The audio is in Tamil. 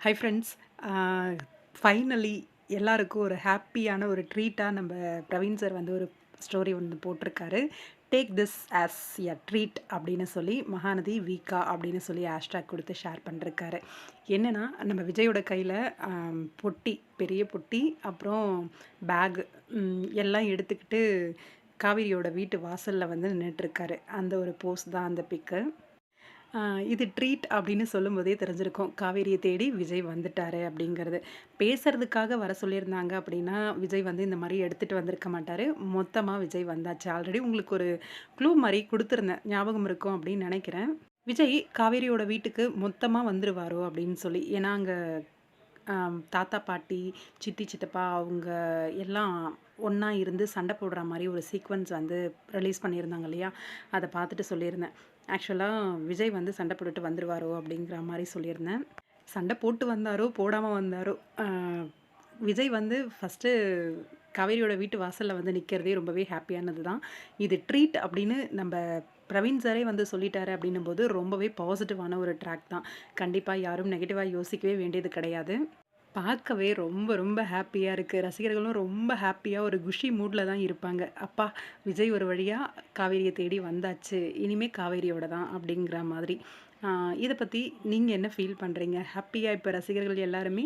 Hi friends. ஃபைனலி எல்லாருக்கும் ஒரு ஹாப்பியான ஒரு ட்ரீட்டாக நம்ம பிரவீன் சார் வந்து ஒரு ஸ்டோரி வந்து போட்டிருக்காரு. Take this as a treat அப்படின்னு சொல்லி மகாநதி வீக்கா அப்படின்னு சொல்லி ஹேஷ்டேக் கொடுத்து ஷேர் பண்ணிருக்காரு. என்னென்னா, நம்ம விஜயோட கையில் பொட்டி, பெரிய பொட்டி, அப்புறம் பேக் எல்லாம் எடுத்துக்கிட்டு காவேரியோட வீட்டு வாசலில் வந்து நின்றுட்டுருக்காரு. அந்த ஒரு போஸ்ட் தான் அந்த பிக்கு. இது ட்ரீட் அப்படின்னு சொல்லும்போதே தெரிஞ்சிருக்கும். காவேரியை தேடி விஜய் வந்துட்டாரு அப்படிங்கிறது. பேசுறதுக்காக வர சொல்லியிருந்தாங்க அப்படின்னா, விஜய் வந்து இந்த மாரி எடுத்துட்டு வந்திருக்க மாட்டாரு. மொத்தமா விஜய் வந்தாச்சு. ஆல்ரெடி உங்களுக்கு ஒரு க்ளூ மாரி குடுத்துருந்தேன். ஞாபகம் இருக்கும் அப்படின்னு நெனைக்கிறேன். விஜய் காவேரியோட வீட்டுக்கு மொத்தமா வந்துருவாரோ அப்படின்னு சொல்லி. ஏன்னா, அங்க தாத்தா, பாட்டி, சித்தி, சித்தப்பா அவங்க எல்லாம் ஒண்ணா இருந்து சண்டை போடுற மாரி ஒரு சீக்வென்ஸ் வந்து ரிலீஸ் பண்ணியிருந்தாங்க இல்லையா? அத பார்த்துட்டு சொல்லியிருந்தேன். ஆக்சுவலா விஜய் வந்து சண்டை போட்டுட்டு வந்துருவாரோ அப்படிங்கிற மாரி சொல்லியிருந்தேன். சண்டை போட்டு வந்தாரோ, போடாம வந்தாரோ, விஜய் வந்து ஃபர்ஸ்ட்டு காவேரியோட வீட்டு வாசல்ல வந்து நிக்கிறதே ரொம்பவே ஹாப்பியானது தான். இது ட்ரீட் அப்படின்னு நம்ப பிரவீன் சாரே வந்து சொல்லிட்டாரு அப்படின்னும்போது, ரொம்பவே பாசிட்டிவான ஒரு ட்ராக் தான். கண்டிப்பா யாரும் நெகட்டிவா யோசிக்கவே வேண்டியது கிடையாது. பார்க்கவே ரொம்ப ரொம்ப ஹாப்பியா இருக்கு. ரசிகர்களும் ரொம்ப ஹாப்பியா ஒரு குஷி மூட்ல தான் இருப்பாங்க. அப்பா! விஜய் ஒரு வழியா காவேரிய தேடி வந்தாச்சு. இனிமே காவேரியோட தான் அப்படிங்கிற மாதிரி. இத பத்தி நீங்க என்ன ஃபீல் பண்றீங்க? ஹாப்பியா இப்ப ரசிகர்கள் எல்லாருமே?